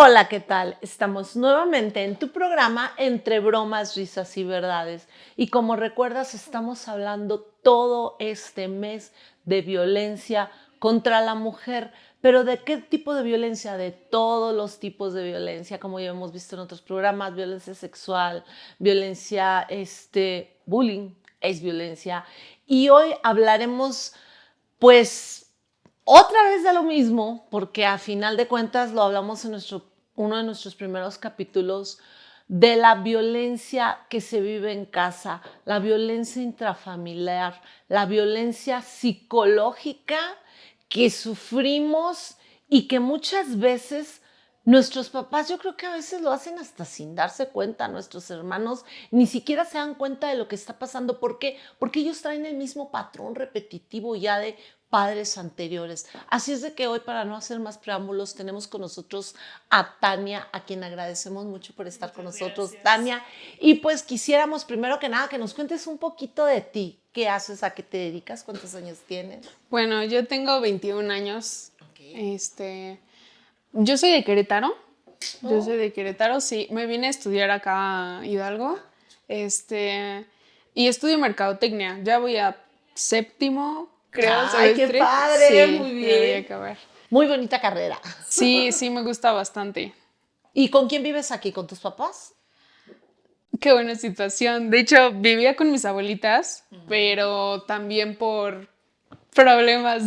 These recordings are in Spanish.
Hola, ¿qué tal? Estamos nuevamente en tu programa Entre bromas, risas y verdades. Y como recuerdas, estamos hablando todo este mes de violencia contra la mujer. Pero ¿de qué tipo de violencia? De todos los tipos de violencia, como ya hemos visto en otros programas, violencia sexual, violencia, bullying es violencia. Y hoy hablaremos, pues, otra vez de lo mismo, porque a final de cuentas lo hablamos en uno de nuestros primeros capítulos, de la violencia que se vive en casa, la violencia intrafamiliar, la violencia psicológica que sufrimos y que muchas veces nuestros papás, yo creo que a veces lo hacen hasta sin darse cuenta, nuestros hermanos ni siquiera se dan cuenta de lo que está pasando. ¿Por qué? Porque ellos traen el mismo patrón repetitivo ya de padres anteriores. Así es de que hoy, para no hacer más preámbulos, tenemos con nosotros a Tania, a quien agradecemos mucho por estar con nosotros. Gracias. Tania, y pues quisiéramos primero que nada que nos cuentes un poquito de ti. ¿Qué haces? ¿A qué te dedicas? ¿Cuántos años tienes? Bueno, yo tengo 21 años. Okay. Yo soy de Querétaro. Yo Oh. soy de Querétaro, sí. Me vine a estudiar acá a Hidalgo. Y estudio mercadotecnia. Ya voy a séptimo, creo, ¡Ay, qué semestre. padre! Sí, Muy ya voy a bien. acabar. Muy bonita carrera. Sí, sí, me gusta bastante. ¿Y con quién vives aquí? ¿Con tus papás? Qué buena situación. De hecho, vivía con mis abuelitas, pero también por problemas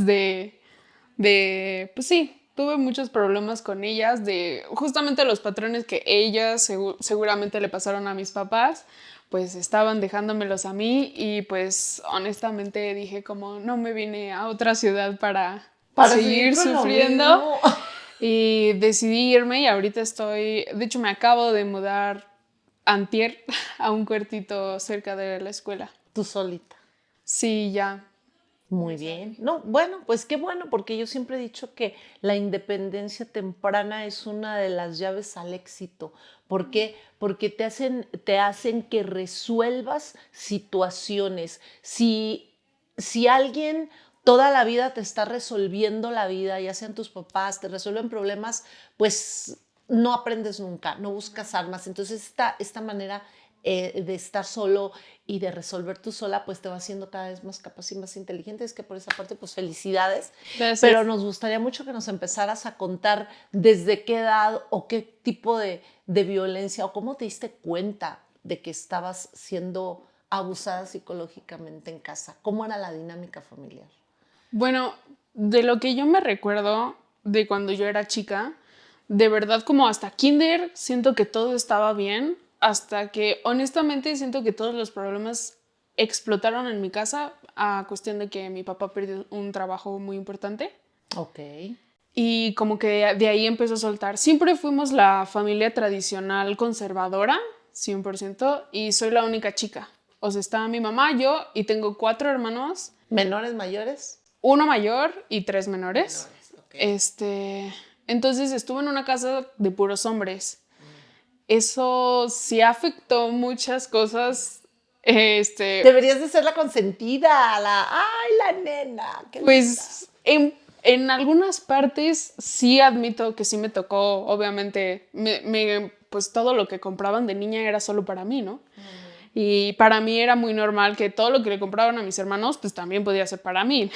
pues sí, tuve muchos problemas con ellas, de justamente los patrones que ellas seguramente le pasaron a mis papás, pues estaban dejándomelos a mí y pues honestamente dije como no me vine a otra ciudad para Para seguir seguir con lo sufriendo mismo. y decidí irme y ahorita de hecho me acabo de mudar antier a un cuartito cerca de la escuela. Tú solita. Sí, ya. Muy bien. No, bueno, pues qué bueno, porque yo siempre he dicho que la independencia temprana es una de las llaves al éxito. ¿Por qué? Porque te hacen que resuelvas situaciones. Si alguien toda la vida te está resolviendo la vida, ya sean tus papás, te resuelven problemas, pues no aprendes nunca, no buscas armas. Entonces esta manera de estar solo y de resolver tú sola, pues te va haciendo cada vez más capaz y más inteligente. Es que por esa parte, pues felicidades. Pero Gracias. nos gustaría mucho que nos empezaras a contar desde qué edad o qué tipo de violencia o cómo te diste cuenta de que estabas siendo abusada psicológicamente en casa. ¿Cómo era la dinámica familiar? Bueno, de lo que yo me recuerdo de cuando yo era chica, de verdad como hasta kinder siento que todo estaba bien, hasta que honestamente siento que todos los problemas explotaron en mi casa a cuestión de que mi papá perdió un trabajo muy importante Ok. y como que de ahí empezó a soltar. Siempre fuimos la familia tradicional conservadora, 100%, y soy la única chica. O sea, está mi mamá, yo y tengo 4 hermanos, ¿Menores, mayores? uno mayor y 3 menores. Menores, ok. Entonces estuve en una casa de puros hombres. Eso sí afectó muchas cosas. Deberías de ser la consentida, ¡ay, la nena! ¡Qué linda! Pues en algunas partes sí admito que sí me tocó, obviamente, pues todo lo que compraban de niña era solo para mí, ¿no? Y para mí era muy normal que todo lo que le compraban a mis hermanos, pues también podía ser para mí.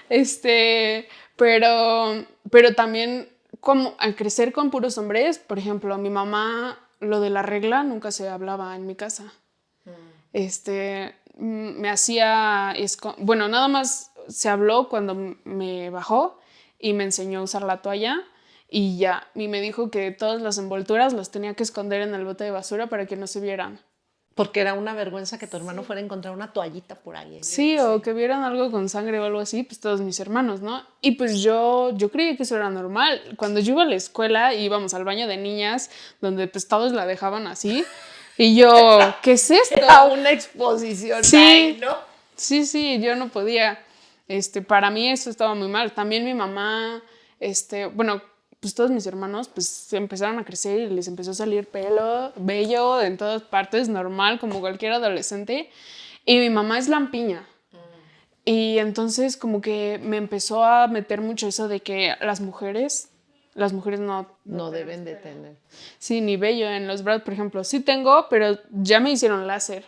Este, pero también como al crecer con puros hombres, por ejemplo, mi mamá, lo de la regla nunca se hablaba en mi casa. Me hacía, bueno, nada más se habló cuando me bajó y me enseñó a usar la toalla y ya, y me dijo que todas las envolturas las tenía que esconder en el bote de basura para que no se vieran. Porque era una vergüenza que tu hermano fuera a encontrar una toallita por ahí. Sí, o que vieran algo con sangre o algo así, pues todos mis hermanos, ¿no? Y pues yo creía que eso era normal. Cuando yo iba a la escuela íbamos al baño de niñas, donde pues todos la dejaban así. Y yo, ¿qué es esto? Era una exposición ahí, Sí, ¿no? sí, yo no podía. Para mí eso estaba muy mal. También mi mamá, bueno, pues todos mis hermanos pues empezaron a crecer y les empezó a salir pelo, vello en todas partes, normal, como cualquier adolescente. Y mi mamá es lampiña. Y entonces como que me empezó a meter mucho eso de que las mujeres las mujeres No deben de tener. Sí, ni vello en los brazos, por ejemplo. Sí tengo, pero ya me hicieron láser.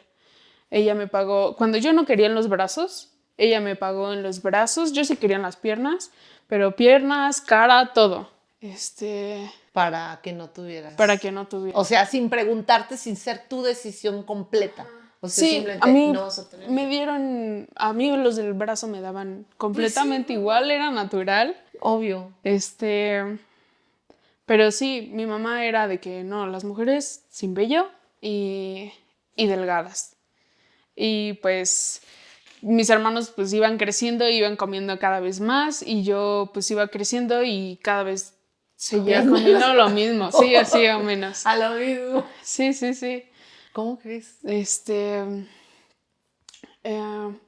Ella me pagó, cuando yo no quería en los brazos, ella me pagó en los brazos. Yo sí quería en las piernas, pero piernas, cara, todo. Para que no tuvieras. Para que no tuviera. O sea, sin preguntarte, sin ser tu decisión completa. O sea, Sí, simplemente a mí no vas a tener. me dieron, a mí los del brazo me daban completamente igual, era natural. Obvio. Pero sí, mi mamá era de que no, las mujeres sin vello y delgadas. Y pues mis hermanos pues iban creciendo, iban comiendo cada vez más y yo pues iba creciendo y cada vez seguía comiendo lo mismo. Sí, así o menos. A lo mismo. Sí, sí, sí. ¿Cómo crees?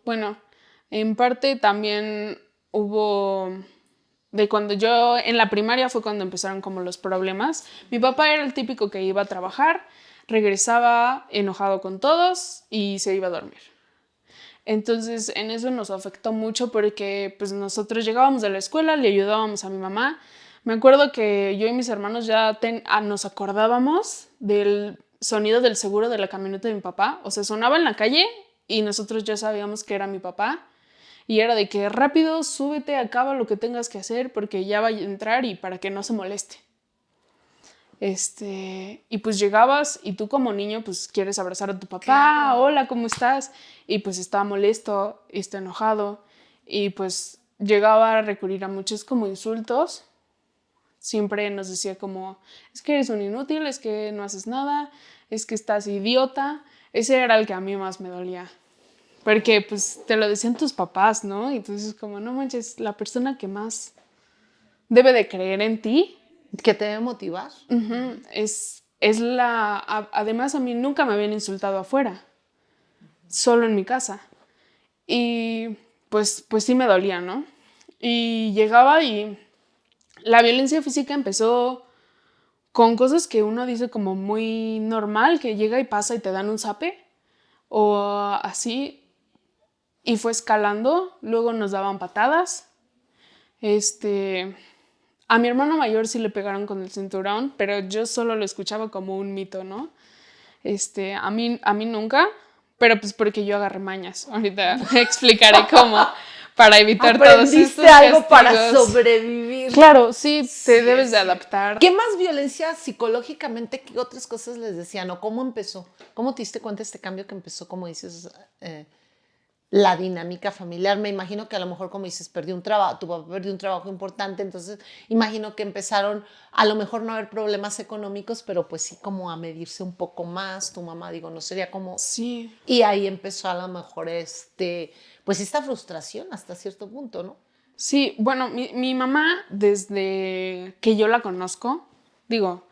Bueno, en parte también hubo de cuando yo en la primaria fue cuando empezaron como los problemas. Mi papá era el típico que iba a trabajar, regresaba enojado con todos y se iba a dormir. Entonces en eso nos afectó mucho porque pues nosotros llegábamos de la escuela, le ayudábamos a mi mamá. Me acuerdo que yo y mis hermanos ya nos acordábamos del sonido del seguro de la camioneta de mi papá. O sea, sonaba en la calle y nosotros ya sabíamos que era mi papá. Y era de que rápido, súbete, acaba lo que tengas que hacer porque ya va a entrar y para que no se moleste. Y pues llegabas y tú como niño pues quieres abrazar a tu papá, claro. Hola, ¿cómo estás? Y pues estaba molesto, está enojado y pues llegaba a recurrir a muchos como insultos. Siempre nos decía como, es que eres un inútil, es que no haces nada, es que estás idiota. Ese era el que a mí más me dolía. Porque pues te lo decían tus papás, ¿no? Y entonces como, no manches, la persona que más debe de creer en ti. Que te debe motivar. Es además a mí nunca me habían insultado afuera, solo en mi casa. Y pues sí me dolía, ¿no? Y llegaba y la violencia física empezó con cosas que uno dice como muy normal, que llega y pasa y te dan un zape o así. Y fue escalando, luego nos daban patadas. A mi hermano mayor sí le pegaron con el cinturón, pero yo solo lo escuchaba como un mito, ¿no? A mí nunca, pero pues porque yo agarré mañas. Ahorita explicaré cómo para evitar todos estos Aprendiste algo castigos. para sobrevivir. Claro, sí, te debes de adaptar. ¿Qué más violencia psicológicamente, qué otras cosas les decían? ¿O cómo empezó? ¿Cómo te diste cuenta de este cambio que empezó, como dices, la dinámica familiar? Me imagino que a lo mejor, como dices, tu papá perdió un trabajo importante, entonces imagino que empezaron a lo mejor no a haber problemas económicos, pero pues sí como a medirse un poco más. Tu mamá, digo, no sería como... Sí. Y ahí empezó a lo mejor pues esta frustración hasta cierto punto, ¿no? Sí, bueno, mi mamá, desde que yo la conozco, digo,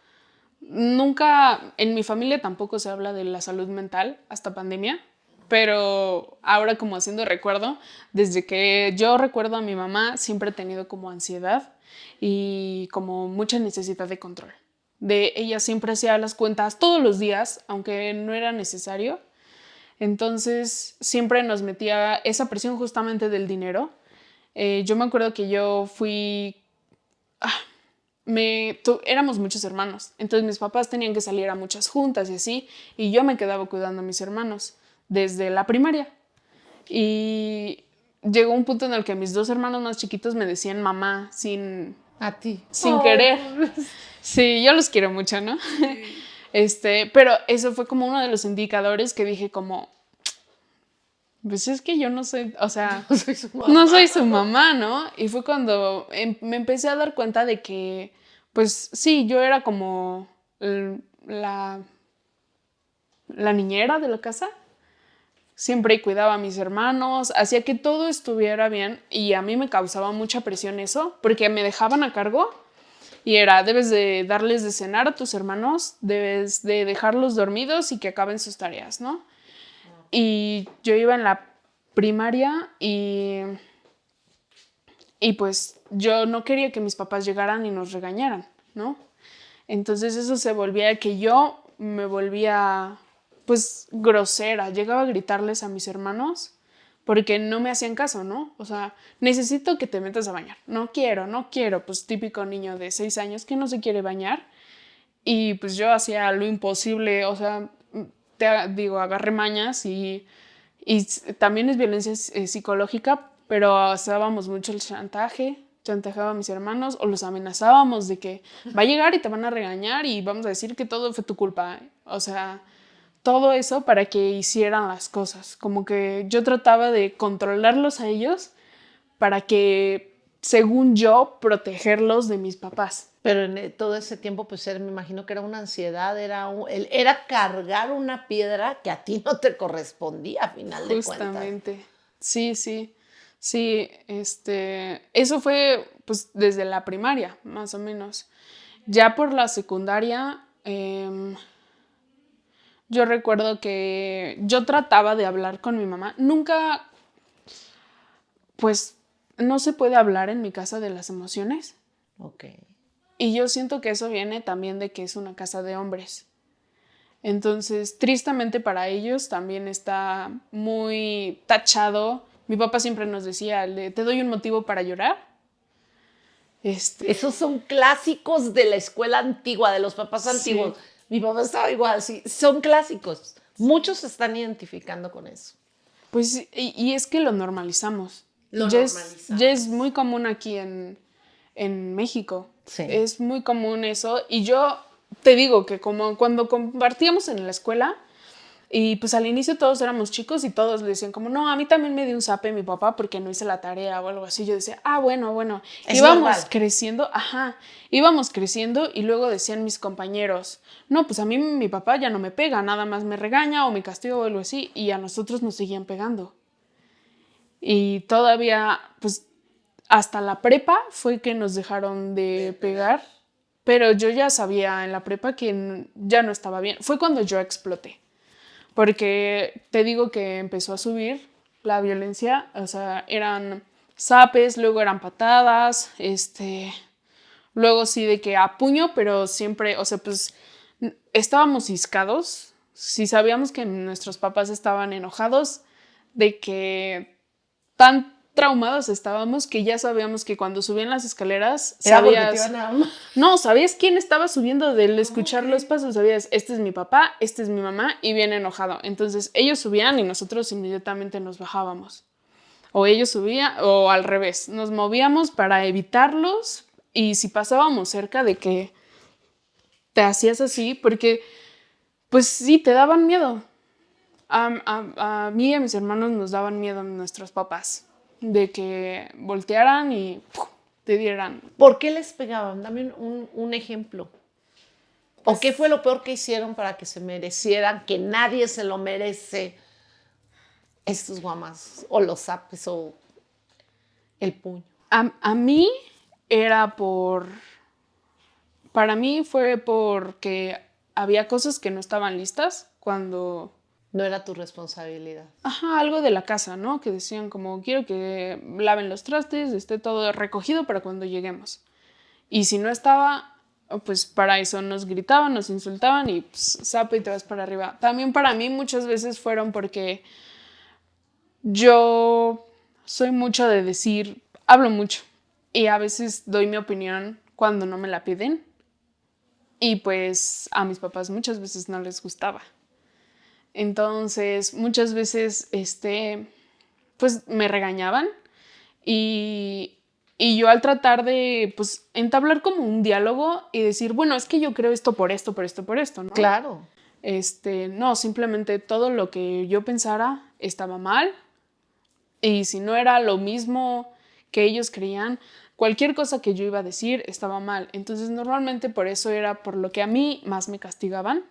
nunca, en mi familia tampoco se habla de la salud mental hasta pandemia, pero ahora como haciendo recuerdo, desde que yo recuerdo a mi mamá, siempre he tenido como ansiedad y como mucha necesidad de control. Ella siempre hacía las cuentas todos los días, aunque no era necesario. Entonces siempre nos metía esa presión justamente del dinero. Yo me acuerdo que yo fui... éramos muchos hermanos, entonces mis papás tenían que salir a muchas juntas y así, y yo me quedaba cuidando a mis hermanos desde la primaria. Y llegó un punto en el que mis dos hermanos más chiquitos me decían mamá a ti. Sin querer. Sí, yo los quiero mucho, ¿no? Pero eso fue como uno de los indicadores que dije como, pues es que yo no soy, o sea, no soy su mamá, ¿no? Y fue cuando me empecé a dar cuenta de que, pues sí, yo era como la niñera de la casa. Siempre cuidaba a mis hermanos, hacía que todo estuviera bien y a mí me causaba mucha presión eso, porque me dejaban a cargo y era, debes de darles de cenar a tus hermanos, debes de dejarlos dormidos y que acaben sus tareas, ¿no? Y yo iba en la primaria y pues yo no quería que mis papás llegaran y nos regañaran, ¿no? Entonces eso se volvía que yo me volvía pues grosera, llegaba a gritarles a mis hermanos porque no me hacían caso, ¿no? O sea, necesito que te metas a bañar. No quiero. Pues típico niño de 6 años que no se quiere bañar. Y pues yo hacía lo imposible, o sea, agarré mañas y también es violencia psicológica, pero usábamos mucho el chantajeaba a mis hermanos o los amenazábamos de que va a llegar y te van a regañar y vamos a decir que todo fue tu culpa. O sea, todo eso para que hicieran las cosas. Como que yo trataba de controlarlos a ellos para que, según yo, protegerlos de mis papás. Pero en todo ese tiempo, pues me imagino que era una ansiedad, era cargar una piedra que a ti no te correspondía a final de cuentas. Justamente. Sí. Eso fue pues desde la primaria, más o menos. Ya por la secundaria, yo recuerdo que yo trataba de hablar con mi mamá. Nunca, pues, no se puede hablar en mi casa de las emociones. Ok. Y yo siento que eso viene también de que es una casa de hombres. Entonces, tristemente para ellos también está muy tachado. Mi papá siempre nos decía, te doy un motivo para llorar. Esos son clásicos de la escuela antigua, de los papás antiguos. Sí. Mi papá estaba igual, sí. Son clásicos. Muchos se están identificando con eso. Pues, y es que lo normalizamos. Lo Ya normalizamos. ya es muy común aquí en México. Sí. Es muy común eso. Y yo te digo que como cuando compartíamos en la escuela, y pues al inicio todos éramos chicos y todos le decían como, no, a mí también me dio un zape mi papá porque no hice la tarea o algo así. Yo decía, bueno. Es íbamos normal. íbamos creciendo y luego decían mis compañeros, no, pues a mí mi papá ya no me pega, nada más me regaña o me castiga o algo así. Y a nosotros nos seguían pegando. Y todavía, pues hasta la prepa fue que nos dejaron de pegar, pero yo ya sabía en la prepa que ya no estaba bien. Fue cuando yo exploté. Porque te digo que empezó a subir la violencia, o sea, eran zapes, luego eran patadas, luego sí de que a puño, pero siempre, o sea, pues estábamos ciscados, si sabíamos que nuestros papás estaban enojados, de que tan traumados estábamos que ya sabíamos que cuando subían las escaleras Era porque sabías, te iban a... no, sabías quién estaba subiendo del escuchar los pasos, sabías, este es mi papá, este es mi mamá y viene enojado. Entonces ellos subían y nosotros inmediatamente nos bajábamos. O ellos subían o al revés, nos movíamos para evitarlos y si pasábamos cerca de que te hacías así, porque pues sí, te daban miedo. A mí y a mis hermanos nos daban miedo nuestros papás, de que voltearan y te dieran. ¿Por qué les pegaban? Dame un ejemplo. ¿O qué fue lo peor que hicieron para que se merecieran, que nadie se lo merece, estos guamas, o los zapes, o el puño? A mí era para mí fue porque había cosas que no estaban listas cuando... No era tu responsabilidad. Ajá, algo de la casa, ¿no? Que decían como, quiero que laven los trastes, esté todo recogido para cuando lleguemos. Y si no estaba, pues para eso nos gritaban, nos insultaban y pues, zape y te vas para arriba. También para mí muchas veces fueron porque yo soy mucho de decir, hablo mucho y a veces doy mi opinión cuando no me la piden. Y pues a mis papás muchas veces no les gustaba. Entonces, muchas veces, pues me regañaban y yo al tratar de, pues, entablar como un diálogo y decir, bueno, es que yo creo esto, por esto, ¿no? Claro. No, simplemente todo lo que yo pensara estaba mal y si no era lo mismo que ellos creían, cualquier cosa que yo iba a decir estaba mal. Entonces, normalmente por eso era por lo que a mí más me castigaban,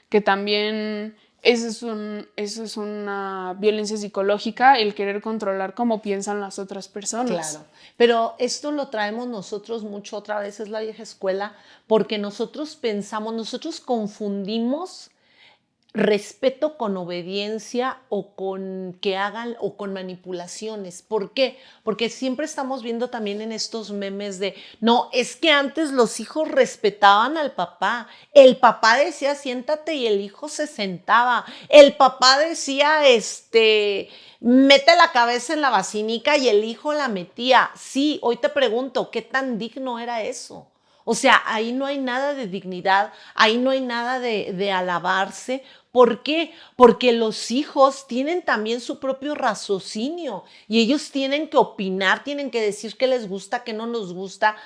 que también... Eso es una violencia psicológica, el querer controlar cómo piensan las otras personas. Claro, pero esto lo traemos nosotros mucho, otra vez es la vieja escuela, porque nosotros pensamos, nosotros confundimos respeto con obediencia o con que hagan o con manipulaciones. ¿Por qué? Porque siempre estamos viendo también en estos memes de, no, es que antes los hijos respetaban al papá. El papá decía, siéntate y el hijo se sentaba. El papá decía, mete la cabeza en la vacinica y el hijo la metía. Sí, hoy te pregunto, ¿qué tan digno era eso? O sea, ahí no hay nada de dignidad, ahí no hay nada de alabarse. ¿Por qué? Porque los hijos tienen también su propio raciocinio y ellos tienen que opinar, tienen que decir qué les gusta, qué no nos gusta.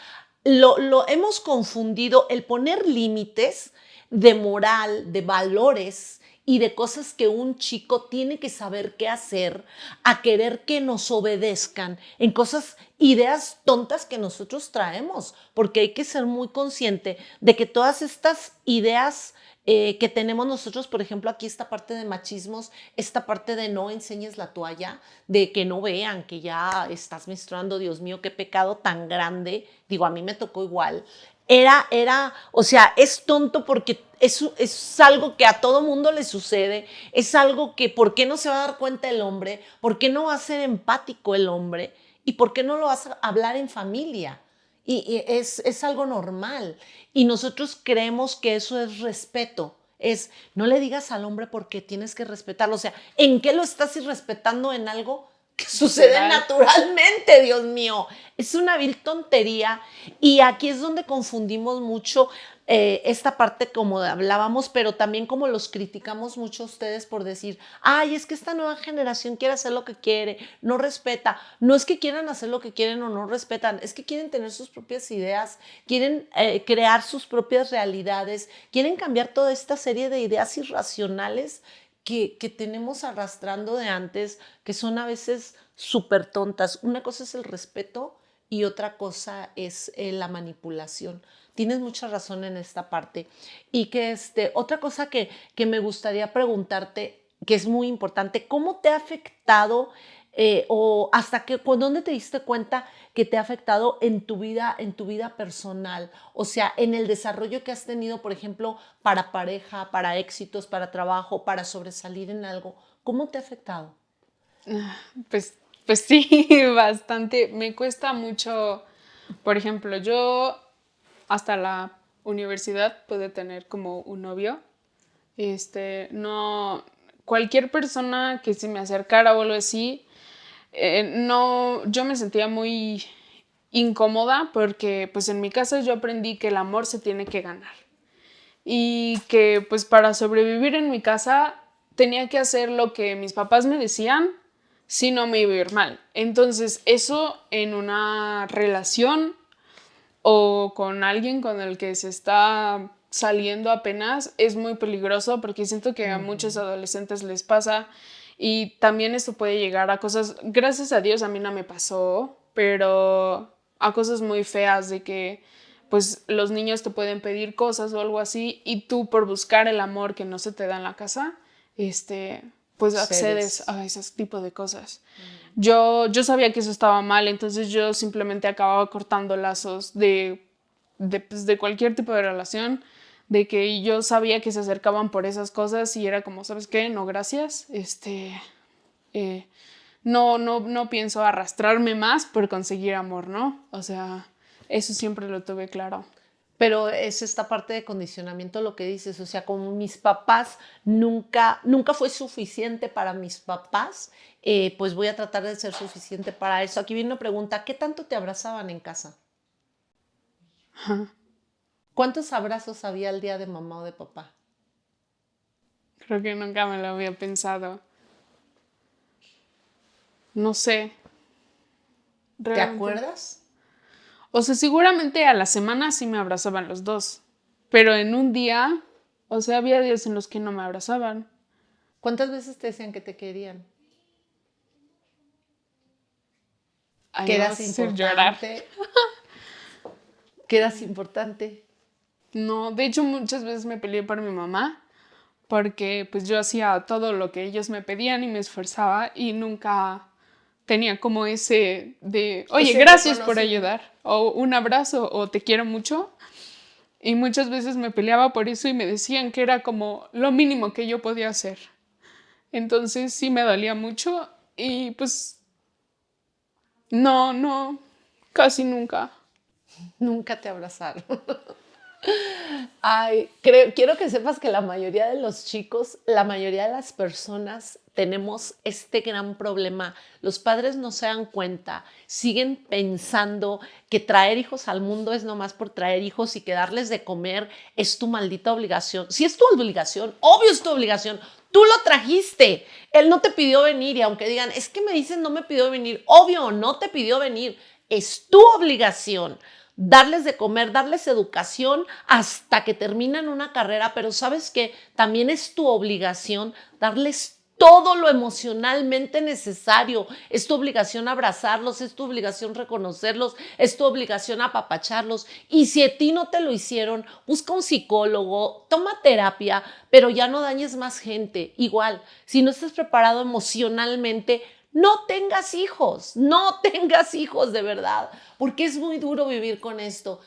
Lo hemos confundido el poner límites de moral, de valores y de cosas que un chico tiene que saber qué hacer, a querer que nos obedezcan en cosas, ideas tontas que nosotros traemos, porque hay que ser muy consciente de que todas estas ideas que tenemos nosotros, por ejemplo, aquí esta parte de machismos, esta parte de no enseñes la toalla, de que no vean que ya estás menstruando, Dios mío, qué pecado tan grande, digo, a mí me tocó igual, o sea, es tonto porque es algo que a todo mundo le sucede, es algo que, ¿por qué no se va a dar cuenta el hombre? ¿Por qué no va a ser empático el hombre? ¿Y por qué no lo vas a hablar en familia? Y es algo normal. Y nosotros creemos que eso es respeto. Es, no le digas al hombre porque tienes que respetarlo. O sea, ¿en qué lo estás irrespetando en algo que sucede naturalmente, Dios mío? Es una vil tontería. Y aquí es donde confundimos mucho esta parte como hablábamos, pero también como los criticamos mucho a ustedes por decir, ay, es que esta nueva generación quiere hacer lo que quiere, no respeta. No es que quieran hacer lo que quieren o no respetan, es que quieren tener sus propias ideas, quieren crear sus propias realidades, quieren cambiar toda esta serie de ideas irracionales que tenemos arrastrando de antes, que son a veces súper tontas. Una cosa es el respeto y otra cosa es la manipulación. Tienes mucha razón en esta parte. Y que otra cosa que me gustaría preguntarte, que es muy importante, ¿cómo te ha afectado o hasta que, dónde te diste cuenta que te ha afectado en tu vida personal? O sea, en el desarrollo que has tenido, por ejemplo, para pareja, para éxitos, para trabajo, para sobresalir en algo. ¿Cómo te ha afectado? Pues, pues sí, bastante. Me cuesta mucho, por ejemplo, yo hasta la universidad pude tener como un novio. No, cualquier persona que se me acercara o algo así, no, yo me sentía muy incómoda porque pues en mi casa yo aprendí que el amor se tiene que ganar y que pues para sobrevivir en mi casa tenía que hacer lo que mis papás me decían, si no me iba a ir mal. Entonces eso en una relación o con alguien con el que se está saliendo apenas es muy peligroso porque siento que a muchos adolescentes les pasa y también esto puede llegar a cosas, gracias a Dios a mí no me pasó, pero a cosas muy feas de que pues los niños te pueden pedir cosas o algo así y tú por buscar el amor que no se te da en la casa, pues accedes a ese tipo de cosas. Yo sabía que eso estaba mal, entonces yo simplemente acababa cortando lazos pues, de cualquier tipo de relación, de que yo sabía que se acercaban por esas cosas y era como, ¿sabes qué? No, gracias. No pienso arrastrarme más por conseguir amor, ¿no? O sea, eso siempre lo tuve claro. Pero es esta parte de condicionamiento lo que dices, o sea, como mis papás nunca fue suficiente para mis papás, pues voy a tratar de ser suficiente para eso. Aquí viene una pregunta, ¿qué tanto te abrazaban en casa? ¿Cuántos abrazos había el día de mamá o de papá? Creo que nunca me lo había pensado. No sé. ¿Te Realmente. acuerdas? O sea, seguramente a la semana sí me abrazaban los dos, pero en un día, o sea, había días en los que no me abrazaban. ¿Cuántas veces te decían que te querían? Ay, Que me eras vas a hacer llorar. importante, que eras importante. No, de hecho muchas veces me peleé por mi mamá porque pues yo hacía todo lo que ellos me pedían y me esforzaba y nunca tenía como ese de, oye, Ese gracias por reconocimiento. ayudar, o un abrazo, o te quiero mucho. Y muchas veces me peleaba por eso y me decían que era como lo mínimo que yo podía hacer. Entonces sí me dolía mucho y pues no, casi nunca. Nunca te abrazaron. Ay, quiero que sepas que la mayoría de los chicos, la mayoría de las personas tenemos este gran problema. Los padres no se dan cuenta, siguen pensando que traer hijos al mundo es nomás por traer hijos y que darles de comer es tu maldita obligación. Si es tu obligación, obvio es tu obligación. Tú lo trajiste. Él no te pidió venir y aunque digan, es que me dicen no me pidió venir, obvio, no te pidió venir. Es tu obligación darles de comer, darles educación hasta que terminan una carrera, pero sabes que también es tu obligación darles todo lo emocionalmente necesario. Es tu obligación abrazarlos, es tu obligación reconocerlos, es tu obligación apapacharlos. Y si a ti no te lo hicieron, busca un psicólogo, toma terapia, pero ya no dañes más gente. Igual, si no estás preparado emocionalmente, no tengas hijos, no tengas hijos de verdad, porque es muy duro vivir con esto.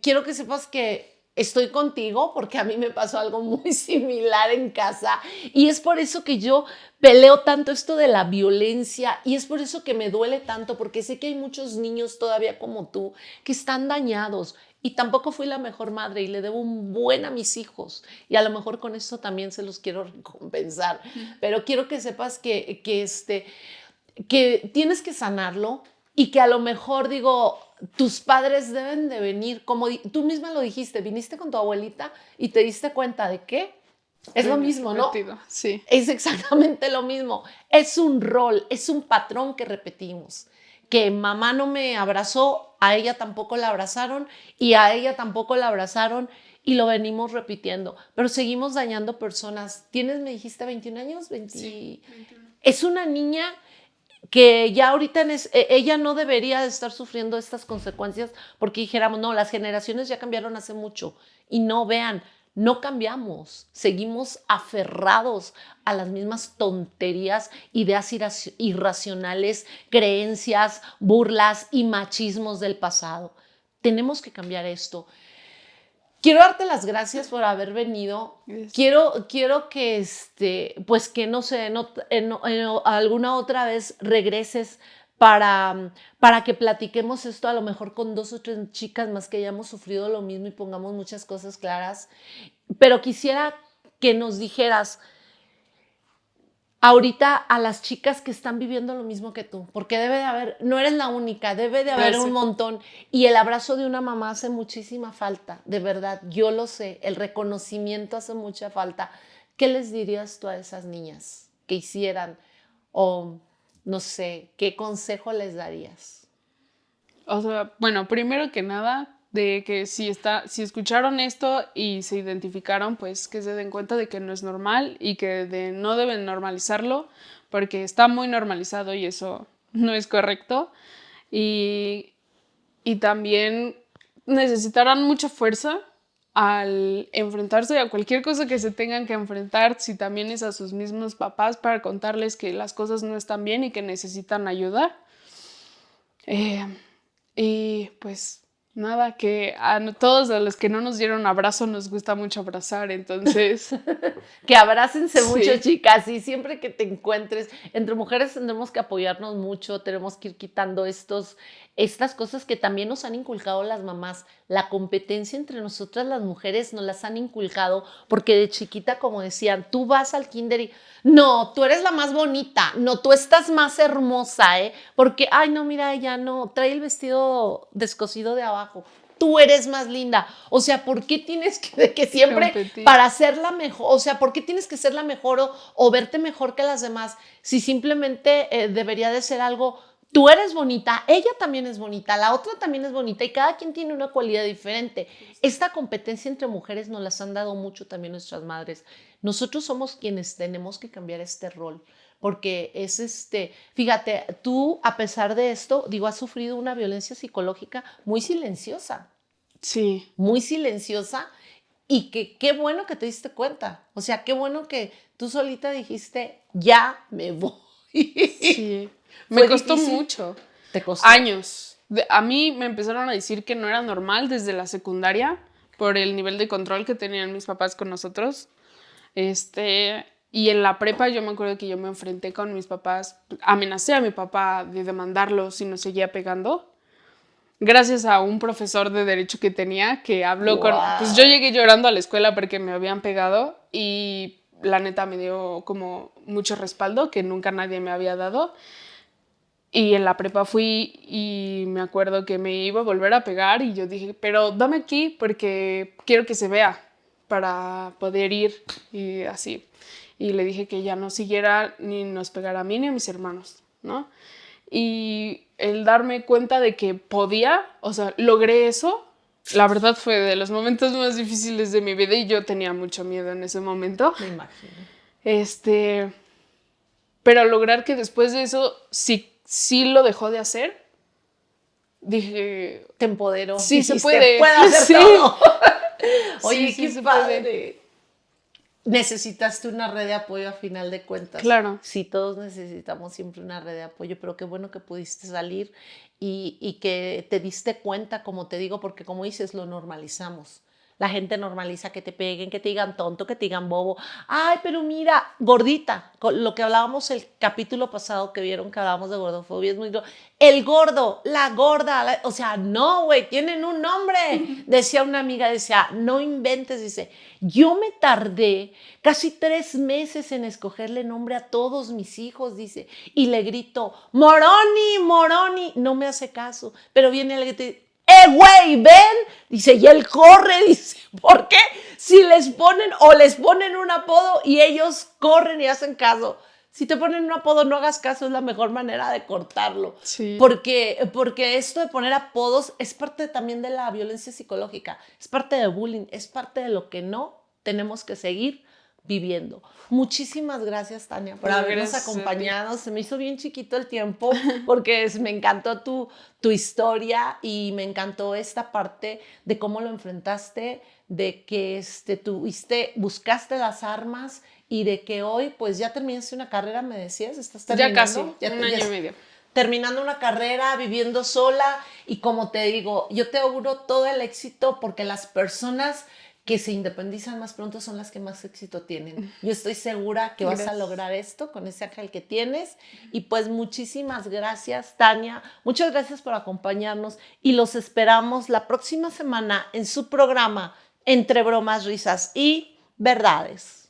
Quiero que sepas que estoy contigo porque a mí me pasó algo muy similar en casa y es por eso que yo peleo tanto esto de la violencia y es por eso que me duele tanto porque sé que hay muchos niños todavía como tú que están dañados y tampoco fui la mejor madre y le debo un buen a mis hijos y a lo mejor con esto también se los quiero recompensar, pero quiero que sepas que tienes que sanarlo y que a lo mejor digo, tus padres deben de venir, como tú misma lo dijiste, viniste con tu abuelita y te diste cuenta de que es lo mismo, ¿no? Sí. Es exactamente lo mismo. Es un rol, es un patrón que repetimos. Que mamá no me abrazó, a ella tampoco la abrazaron y a ella tampoco la abrazaron y lo venimos repitiendo. Pero seguimos dañando personas. ¿Tienes, me dijiste, 21 años? Sí, 21. Es una niña que ya ahorita ella no debería de estar sufriendo estas consecuencias porque dijéramos, no, las generaciones ya cambiaron hace mucho y no, vean, no cambiamos, seguimos aferrados a las mismas tonterías, ideas irracionales, creencias, burlas y machismos del pasado. Tenemos que cambiar esto. Quiero darte las gracias por haber venido. Quiero que, pues que no sé, en alguna otra vez regreses para que platiquemos esto a lo mejor con 2 o 3 chicas más que hayamos sufrido lo mismo y pongamos muchas cosas claras. Pero quisiera que nos dijeras ahorita a las chicas que están viviendo lo mismo que tú, porque debe de haber, no eres la única, debe de haber un montón y el abrazo de una mamá hace muchísima falta, de verdad, yo lo sé, el reconocimiento hace mucha falta. ¿Qué les dirías tú a esas niñas que hicieran o no sé, qué consejo les darías? O sea, bueno, primero que nada, de que si escucharon esto y se identificaron, pues que se den cuenta de que no es normal y que no deben normalizarlo porque está muy normalizado y eso no es correcto. Y también necesitarán mucha fuerza al enfrentarse a cualquier cosa que se tengan que enfrentar, si también es a sus mismos papás, para contarles que las cosas no están bien y que necesitan ayuda. Y pues nada, que a todos a los que no nos dieron abrazo nos gusta mucho abrazar, entonces... Que abrácense mucho, Sí. chicas, y siempre que te encuentres, entre mujeres tenemos que apoyarnos mucho, tenemos que ir quitando estas cosas que también nos han inculcado las mamás. La competencia entre nosotras las mujeres nos las han inculcado porque de chiquita, como decían, tú vas al kinder y no, tú eres la más bonita, no, tú estás más hermosa, porque, ay, no, mira, ella no, trae el vestido descosido de abajo. Tú eres más linda. O sea, ¿por qué tienes que siempre competir para ser la mejor? O sea, ¿por qué tienes que ser la mejor o verte mejor que las demás? Si simplemente debería de ser algo, tú eres bonita, ella también es bonita, la otra también es bonita y cada quien tiene una cualidad diferente. Esta competencia entre mujeres nos las han dado mucho también nuestras madres. Nosotros somos quienes tenemos que cambiar este rol. Porque fíjate, tú a pesar de esto, digo, has sufrido una violencia psicológica muy silenciosa. Sí. Muy silenciosa y que qué bueno que te diste cuenta. O sea, qué bueno que tú solita dijiste, ya me voy. Sí. Me costó difícil? mucho. ¿Te costó? Años. A mí me empezaron a decir que no era normal desde la secundaria, por el nivel de control que tenían mis papás con nosotros. Y en la prepa yo me acuerdo que yo me enfrenté con mis papás, amenacé a mi papá de demandarlo si nos seguía pegando. Gracias a un profesor de derecho que tenía, que habló con... Pues yo llegué llorando a la escuela porque me habían pegado y la neta me dio como mucho respaldo que nunca nadie me había dado. Y en la prepa fui y me acuerdo que me iba a volver a pegar y yo dije, pero dame aquí porque quiero que se vea para poder ir y así. Y le dije que ya no siguiera ni nos pegara a mí ni a mis hermanos, ¿no? Y el darme cuenta de que podía, o sea, logré eso, la verdad fue de los momentos más difíciles de mi vida y yo tenía mucho miedo en ese momento. Me imagino. Pero lograr que después de eso sí lo dejó de hacer, dije... Te empoderó. Sí, Dijiste, se puede. Puede hacer Sí. todo. Oye, Sí, qué se padre. puede. Necesitaste una red de apoyo a final de cuentas. Claro. Sí, todos necesitamos siempre una red de apoyo, pero qué bueno que pudiste salir y que te diste cuenta, como te digo, porque como dices, lo normalizamos. La gente normaliza que te peguen, que te digan tonto, que te digan bobo. Ay, pero mira, gordita, lo que hablábamos el capítulo pasado que vieron que hablábamos de gordofobia, es muy... El gordo, la gorda, o sea, no, güey, tienen un nombre. Decía una amiga, decía, no inventes, dice, yo me tardé casi 3 meses en escogerle nombre a todos mis hijos, dice, y le grito, Moroni, Moroni, no me hace caso, pero viene el que te güey, ven, dice, y él corre, dice, ¿por qué? Si les ponen un apodo y ellos corren y hacen caso. Si te ponen un apodo, no hagas caso, es la mejor manera de cortarlo. Sí. Porque esto de poner apodos es parte también de la violencia psicológica, es parte de bullying, es parte de lo que no tenemos que seguir viviendo. Muchísimas gracias, Tania, por habernos acompañado. Se me hizo bien chiquito el tiempo porque me encantó tu historia y me encantó esta parte de cómo lo enfrentaste, de que buscaste las armas y de que hoy pues ya terminaste una carrera, me decías, estás terminando. Ya casi, un año y medio. Terminando una carrera, viviendo sola y como te digo, yo te auguro todo el éxito porque las personas que se independizan más pronto son las que más éxito tienen. Yo estoy segura que vas a lograr esto con ese ángel que tienes. Y pues muchísimas gracias, Tania. Muchas gracias por acompañarnos y los esperamos la próxima semana en su programa Entre Bromas, Risas y Verdades.